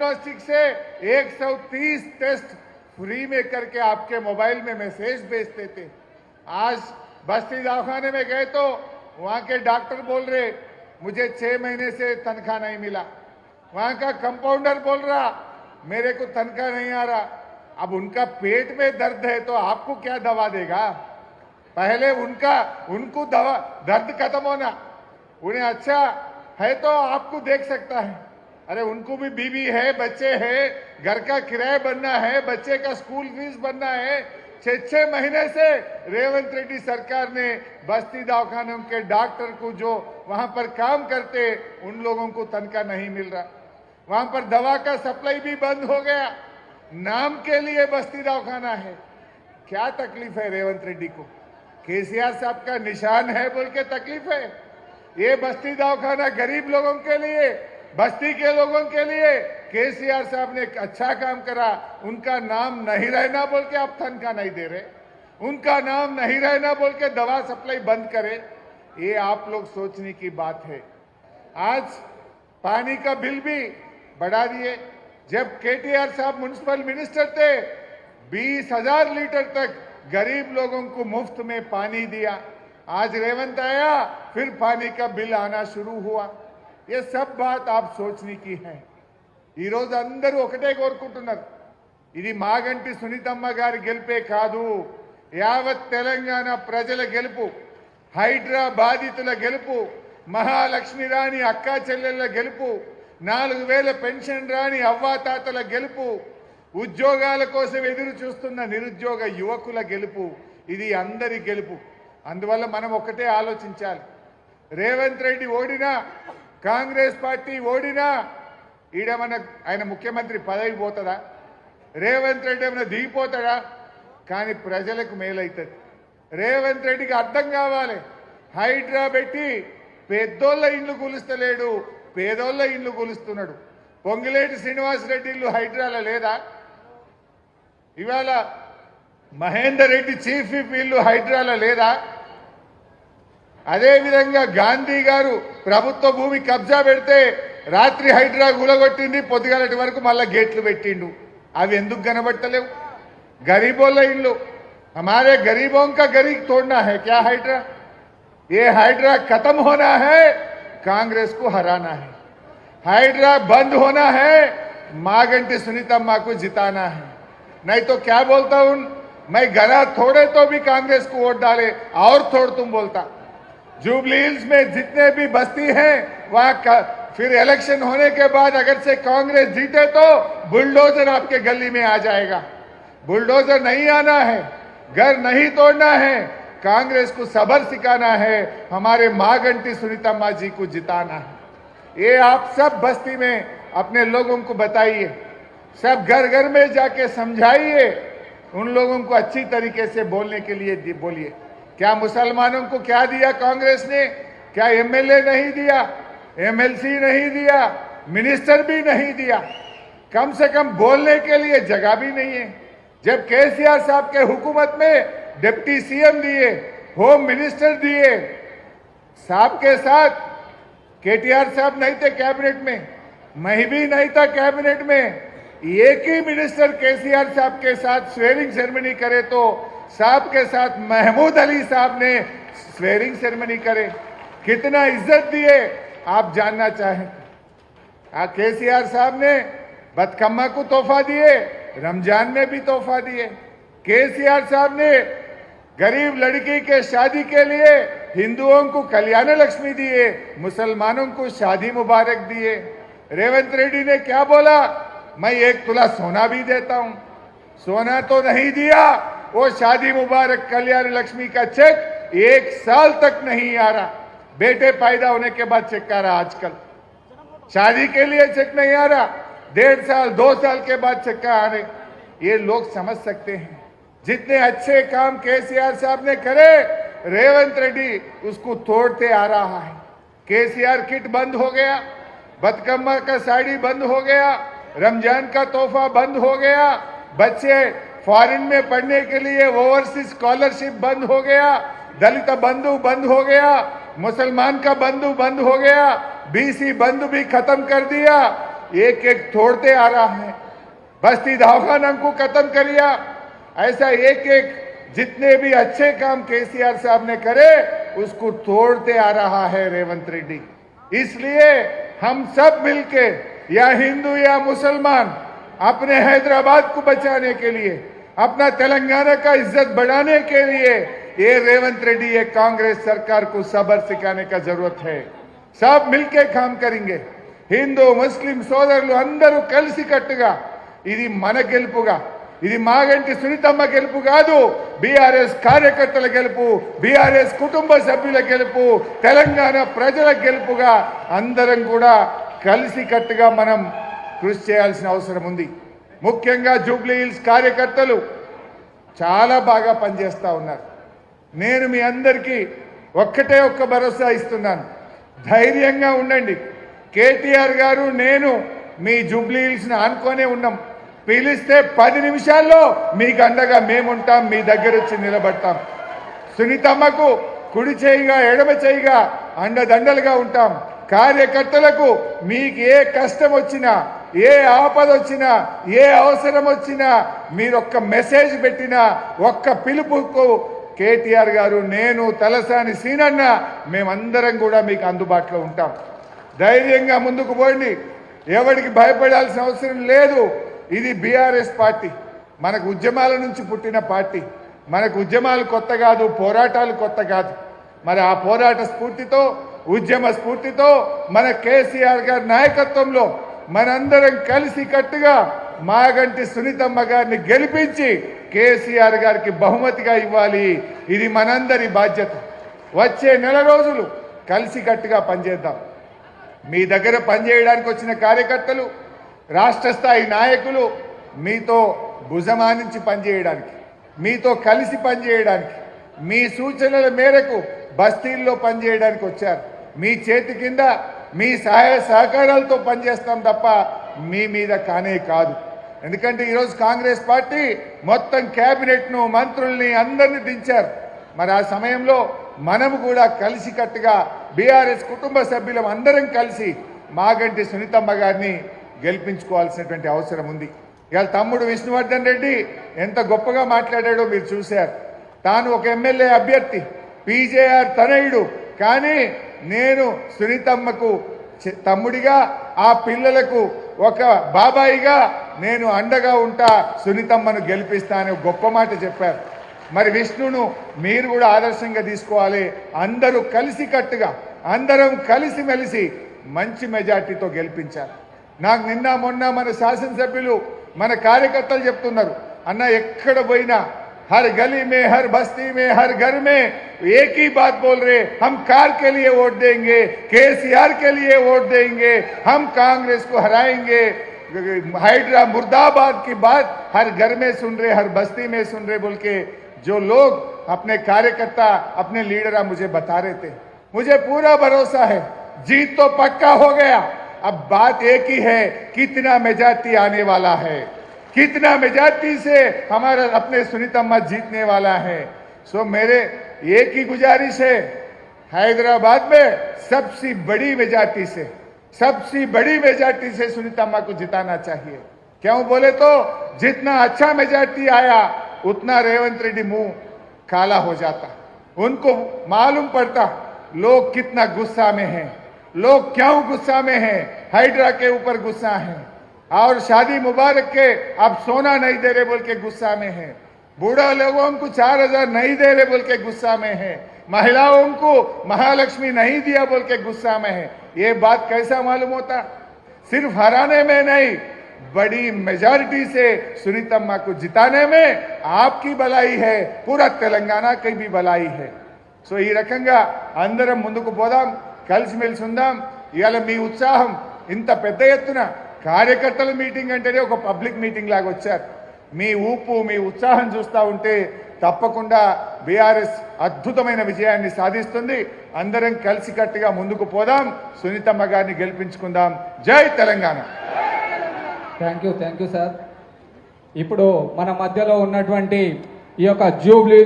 Diagnostic से 130 test free में करके आपके मोबाइल में मैसेज भेजते थे। आज बस्ती दवाखाने में गए तो वहां के डॉक्टर बोल रहे मुझे 6 महीने से तनख्वाह नहीं मिला। वहां का कंपाउंडर बोल रहा मेरे को तनख्वाह नहीं आ रहा। अब उनका पेट में दर्द है तो आपको क्या दवा देगा? पहले उनको दवा दर्द खत्म होना, उन्हें अच्छा है तो आपको देख सकता है। अरे उनको भी बीवी है, बच्चे हैं, घर का किराया बनना है, बच्चे का स्कूल फीस बनना है। 6 महीने से रेवंत रेड्डी सरकार ने बस्ती दवाखानों के डॉक्टर को जो वहां पर काम करते उन लोगों को तनख्वाह नहीं मिल रहा। वहां पर दवा का सप्लाई भी बंद हो गया। नाम के लिए बस्ती दवाखाना है। क्या तकलीफ है रेवंत रेड्डी को? केसीआर साहब का निशान है बोल के तकलीफ है। ये बस्ती दवाखाना गरीब लोगों के लिए, बस्ती के लोगों के लिए केसीआर साहब ने एक अच्छा काम करा। उनका नाम नहीं रहना बोल के आप तनख्वाह नहीं दे रहे, उनका नाम नहीं रहना बोल के दवा सप्लाई बंद करे। ये आप लोग सोचने की बात है। आज पानी का बिल भी बढ़ा दिए। जब केटीआर साहब म्युनिसिपल मिनिस्टर थे 20,000 लीटर तक गरीब लोगों को मुफ्त में पानी दिया। आज रेवंत आया फिर पानी का बिल आना शुरू हुआ। ये सब बात आप सोचने की है। ఈ రోజు అందరూ ఒకటే కోరుకుంటున్నారు, ఇది మాగంటి సునీతమ్మ గారి గెలుపే కాదు, యావత్ తెలంగాణ ప్రజల గెలుపు, హైడ్రా బాధితుల గెలుపు, మహాలక్ష్మి రాణి అక్కా చెల్లెళ్ళ గెలుపు, 4000 పెన్షన్ రాని అవ్వాతాతల గెలుపు, ఉద్యోగాల కోసం ఎదురు చూస్తున్న నిరుద్యోగ యువకుల గెలుపు, ఇది అందరి గెలుపు। అందువల్ల మనం ఒకటే ఆలోచించాలి। రేవంత్ రెడ్డి ఓడినా, కాంగ్రెస్ పార్టీ ఓడినా ఈడ మన ఆయన ముఖ్యమంత్రి పదవి పోతుందా? రేవంత్ రెడ్డి ఏమైనా దిగిపోతాడా? కానీ ప్రజలకు మేలైతుంది। రేవంత్ రెడ్డికి అర్థం కావాలి, హైడ్రా పెట్టి పెద్దోళ్ళ ఇండ్లు కూలుస్తలేడు, పేదోళ్ళ ఇండ్లు కూలుస్తున్నాడు। పొంగిలేటి శ్రీనివాసరెడ్డి ఇల్లు హైడ్రాలో లేదా? ఇవాళ మహేందర్ రెడ్డి చీఫ్ విప్ ఇల్లు హైడ్రాలో లేదా? అదేవిధంగా గాంధీ గారు ప్రభుత్వ భూమి కబ్జా పెడితే రాత్రి హైడ్రా గులగొట్టింది, పొద్దుగాలటి వరకు మళ్ళా గేట్లు పెట్టిండు। అవి ఎందుకు కనబట్టలేవు? గరీబోళ్ళ ఇల్లు, हमारे गरीबों का गरीब तोड़ना है क्या हाइड्रा? ये हाइड्रा खत्म होना है, कांग्रेस को हराना है। हाइड्रा बंद होना है, मागंटी सुनीतम्मा को जिताना है। नहीं तो क्या बोलता हूं मैं, गला थोड़े तो भी कांग्रेस को वोट डाले और थोड़ तुम बोलता। जुबली हिल्स में जितने भी बस्ती हैं वहां फिर इलेक्शन होने के बाद अगर से कांग्रेस जीते तो बुलडोजर आपके गली में आ जाएगा। बुलडोजर नहीं आना है, घर नहीं तोड़ना है, कांग्रेस को सबर सिखाना है, हमारे मागंटी सुनीतम्मा जी को जिताना है। ये आप सब बस्ती में अपने लोगों को बताइए, सब घर घर में जाके समझाइए, उन लोगों को अच्छी तरीके से बोलने के लिए बोलिए। क्या मुसलमानों को क्या दिया कांग्रेस ने? क्या एमएलए नहीं दिया, एमएलसी नहीं दिया, मिनिस्टर भी नहीं दिया? कम से कम बोलने के लिए जगह भी नहीं है। जब केसीआर साहब के हुकूमत में डिप्टी सीएम दिए, होम मिनिस्टर दिए, साहब के साथ केटीआर साहब नहीं थे कैबिनेट में, मैं भी नहीं था कैबिनेट में, एक ही मिनिस्टर केसीआर साहब के साथ स्वेरिंग सेरेमनी करे तो साहब के साथ महमूद अली साहब ने स्वेरिंग सेरेमनी करे। कितना इज्जत दिए आप जानना चाहें। केसीआर साहब ने बतकम्मा को तोहफा दिए, रमजान में भी तोहफा दिए। केसीआर साहब ने गरीब लड़की के शादी के लिए हिंदुओं को कल्याण लक्ष्मी दिए, मुसलमानों को शादी मुबारक दिए। रेवंत रेड्डी ने क्या बोला, मैं 1 तोला सोना भी देता हूं। सोना तो नहीं दिया, वो शादी मुबारक कल्याण लक्ष्मी का चेक 1 साल तक नहीं आ रहा। बेटे पैदा होने के बाद चेक आ रहा, आजकल शादी के लिए चेक नहीं आ रहा, 1.5 साल 2 साल के बाद चेक आ रहे। ये लोग समझ सकते हैं। जितने अच्छे काम केसीआर साहब ने करे, रेवंत रेड्डी उसको तोड़ते आ रहा है। केसीआर किट बंद हो गया, बतकम्मा का साड़ी बंद हो गया, रमजान का तोहफा बंद हो गया, बच्चे फॉरेन में पढ़ने के लिए ओवरसीज स्कॉलरशिप बंद हो गया, दलित बंधु बंद हो गया, मुसलमान का बंधु बंद हो गया, बीसी बंधु भी खत्म कर दिया। एक एक तोड़ते आ रहा है। बस्ती दवाखाना को खत्म करिया, ऐसा एक एक जितने भी अच्छे काम केसीआर साहब ने करे उसको तोड़ते आ रहा है रेवंत रेड्डी। इसलिए हम सब मिलके, या हिंदू या मुसलमान, अपने हैदराबाद को बचाने के लिए, अपना तेलंगाना का इज्जत बढ़ाने के लिए ये रेवंत रेड्डी, ये कांग्रेस सरकार को सब्र सिखाने का जरूरत है। सब मिलके काम करेंगे। हिंदू मुस्लिम సోదరులు అందరూ కలిసి కట్టుగా, ఇది మన గెలుపుగా, ఇది మాగంటి సునీతమ్మ గెలుపు కాదు, బీఆర్ఎస్ కార్యకర్తల గెలుపు, బీఆర్ఎస్ కుటుంబ సభ్యుల గెలుపు, తెలంగాణ ప్రజల గెలుపుగా అందరం కూడా కలిసి కట్టుగా మనం కృషి చేయాల్సిన అవసరం ఉంది. ముఖ్యంగా జూబ్లీ హిల్స్ కార్యకర్తలు చాలా బాగా పనిచేస్తా ఉన్నారు. నేను మీ అందరికీ ఒక్క భరోసా ఇస్తున్నాను, ధైర్యంగా ఉండండి. కేటీఆర్ గారు నేను మీ జూబ్లీ హిల్స్ని ఆనుకొనే ఉన్నాం. పిలిస్తే 10 నిమిషాల్లో మీకు అండగా మేముంటాం, మీ దగ్గర వచ్చి నిలబడతాం. సునీతమ్మకు కుడి చేయిగా ఎడమ చేయిగా అండదండలుగా ఉంటాం. కార్యకర్తలకు మీకు ఏ కష్టం వచ్చినా, ఏ ఆపద వచ్చినా, ఏ అవసరం వచ్చినా, మీరు ఒక్క మెసేజ్ పెట్టినా, ఒక్క పిలుపుకు కేటీఆర్ గారు, నేను, తలసాని సీనన్న, మేమందరం కూడా మీకు అందుబాటులో ఉంటాం. ధైర్యంగా ముందుకు పోండి, ఎవరికి భయపడాల్సిన అవసరం లేదు. ఇది బీఆర్ఎస్ పార్టీ, మనకు ఉద్యమాల నుంచి పుట్టిన పార్టీ. మనకు ఉద్యమాలు కొత్త కాదు, పోరాటాలు కొత్త కాదు. మరి ఆ పోరాట స్ఫూర్తితో, ఉద్యమ స్ఫూర్తితో మన కేసీఆర్ గారి నాయకత్వంలో మనందరం కలిసి కట్టుగా మాగంటి సునీతమ్మ గారిని గెలిపించి కేసీఆర్ గారికి బహుమతిగా ఇవ్వాలి. ఇది మనందరి బాధ్యత. వచ్చే నెల రోజులు కలిసి కట్టుగా పనిచేద్దాం. మీ దగ్గర పనిచేయడానికి వచ్చిన కార్యకర్తలు, రాష్ట్ర స్థాయి నాయకులు మీతో భుజమానించి పనిచేయడానికి, మీతో కలిసి పనిచేయడానికి, మీ సూచనల మేరకు బస్తీల్లో పనిచేయడానికి వచ్చారు. మీ చేతి కింద మీ సహాయ సహకారాలతో పనిచేస్తాం తప్ప మీ మీద కానే కాదు. ఎందుకంటే ఈరోజు కాంగ్రెస్ పార్టీ మొత్తం క్యాబినెట్ను, మంత్రుల్ని అందరినీ దించారు. మరి ఆ సమయంలో మనము కూడా కలిసి కట్టుగా బీఆర్ఎస్ కుటుంబ సభ్యులం అందరం కలిసి మాగంటి సునీతమ్మ గారిని గెలిపించుకోవాల్సినటువంటి అవసరం ఉంది. ఇవాళ తమ్ముడు విష్ణువర్ధన్ రెడ్డి ఎంత గొప్పగా మాట్లాడాడో మీరు చూశారు. తాను ఒక ఎమ్మెల్యే అభ్యర్థి, పీజేఆర్ తనయుడు, కానీ నేను సునీతమ్మకు తమ్ముడిగా, ఆ పిల్లలకు ఒక బాబాయిగా నేను అండగా ఉంటా, సునీతమ్మను గెలిపిస్తా అని గొప్ప మాట చెప్పారు. మరి విష్ణును మీరు కూడా ఆదర్శంగా తీసుకోవాలి. అందరూ కలిసి కట్టుగా, అందరం కలిసిమెలిసి మంచి మెజార్టీతో గెలిపించారు. నాకు నిన్న మొన్న మన శాసనసభ్యులు, మన కార్యకర్తలు చెప్తున్నారు, అన్న ఎక్కడ పోయినా हर गली में, हर बस्ती में, हर घर में एक ही बात बोल रहे, हम कार के लिए वोट देंगे, केसीआर के लिए वोट देंगे, हम कांग्रेस को हराएंगे। हाइड्रा मुर्दाबाद की बात हर घर में सुन रहे, हर बस्ती में सुन रहे बोल के जो लोग अपने कार्यकर्ता, अपने लीडर मुझे बता रहे थे। मुझे पूरा भरोसा है जीत तो पक्का हो गया। अब बात एक ही है, कितना मेजॉरिटी आने वाला है, कितना मेजॉरिटी से हमारा अपने सुनीतम्मा जीतने वाला है। सो मेरे एक ही गुजारिश है, हैदराबाद में सबसे बड़ी मेजॉरिटी से, सबसे बड़ी मेजॉरिटी से सुनीतम्मा को जिताना चाहिए। क्यों बोले तो जितना अच्छा मेजॉरिटी आया उतना रेवंत रेड्डी मुंह काला हो जाता। उनको मालूम पड़ता लोग कितना गुस्सा में हैं, लोग क्यों गुस्सा में हैं, हाइड्रा के ऊपर गुस्सा है, और शादी मुबारक के अब सोना नहीं दे रहे बोल के गुस्सा में है, बूढ़ा लोगों को 4000 नहीं दे रहे बोल के गुस्सा में है, महिलाओं को महालक्ष्मी नहीं दिया बोल के गुस्सा में है। ये बात कैसा मालूम होता? सिर्फ हराने में नहीं, बड़ी मेजॉरिटी से सुनीतम्मा को जिताने में आपकी भलाई है, पूरा तेलंगाना की भी भलाई है। सो ఈ రకంగా అందరం ముందుకు పోదాం, కలిసిమెలిసి ఉందాం. ఇవాళ మీ ఉత్సాహం ఇంత పెద్ద ఎత్తున, కార్యకర్తల మీటింగ్ అంటేనే ఒక పబ్లిక్ మీటింగ్ లాగా వచ్చారు. మీ ఊపు, మీ ఉత్సాహం చూస్తూ ఉంటే తప్పకుండా బీఆర్ఎస్ అద్భుతమైన విజయాన్ని సాధిస్తుంది. అందరం కలిసికట్టుగా ముందుకు పోదాం, సునీతమ్మ గారిని గెలిపించుకుందాం. జై తెలంగాణ. Thank you sir. ఇప్పుడు మన మధ్యలో ఉన్నటువంటి ఈ యొక్క జూబ్లీ